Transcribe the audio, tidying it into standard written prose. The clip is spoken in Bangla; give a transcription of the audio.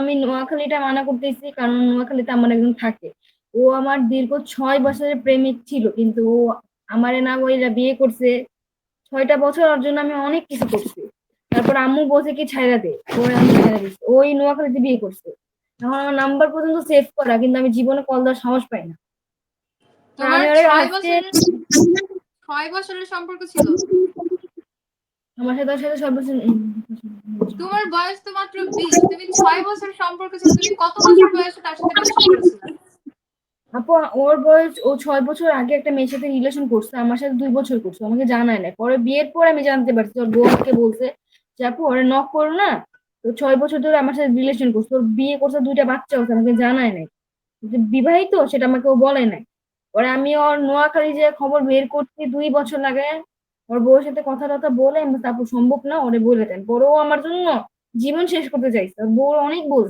আমি নোয়াখালীটা মানা করতেছি কারণ নোয়াখালীতে আমার একজন থাকে। ও আমার দীর্ঘ 6 বছরের প্রেমিক ছিল, কিন্তু ও আমারে না বইলা বিয়ে করছে। 6টা বছর ওর জন্য আমি অনেক কিছু করছি। তারপর আম্মু বলছে কি ছাইড়া দে, পরে আমি ছাইড়া দিচ্ছি। ওই নোয়াখালীতে বিয়ে করছে। এখন আমার নাম্বার পর্যন্ত সেভ করা, কিন্তু আমি জীবনে কল দেওয়ার সাহস পাই না। তোমার আমি ওরে ছয় আজকে বছরের 6 বছরের সম্পর্ক ছিল? আমার সাথে ওর সাথে সর্বোচ্চ তোমার বয়স তো মাত্র 20, তুমি 6 বছর সম্পর্ক ছিল, তুমি কত বছর বয়সে তার সাথে রিলেশন করেছিলে? আপু, ওর বয়স, ও 6 বছর আগে একটা মেয়ের সাথে রিলেশন করছে, আমার সাথে 2 বছর করছে, আমাকে জানায় না। পরে বিয়ের পর আমি জানতে পারছি, ওর বউ আমাকে বলছে যে আপু ওরে নক করো না। তো 6 বছর ধরে আমার সাথে রিলেশন করছে, ওর বিয়ে করছে, 2টা বাচ্চা হচ্ছে, আমাকে জানায় নাই যে বিবাহিত, সেটা আমাকে ও বলে নাই। পরে আমি ওর নোয়াখালী যে খবর বের করতে 2 বছর লাগে। ওর বউয়ের সাথে কথা টথা বলে আমি, তারপর সম্ভব না ওরে বলে দেন, পরেও আমার জন্য জীবন শেষ করতে চাইছে। ওর বউ অনেক বলছে।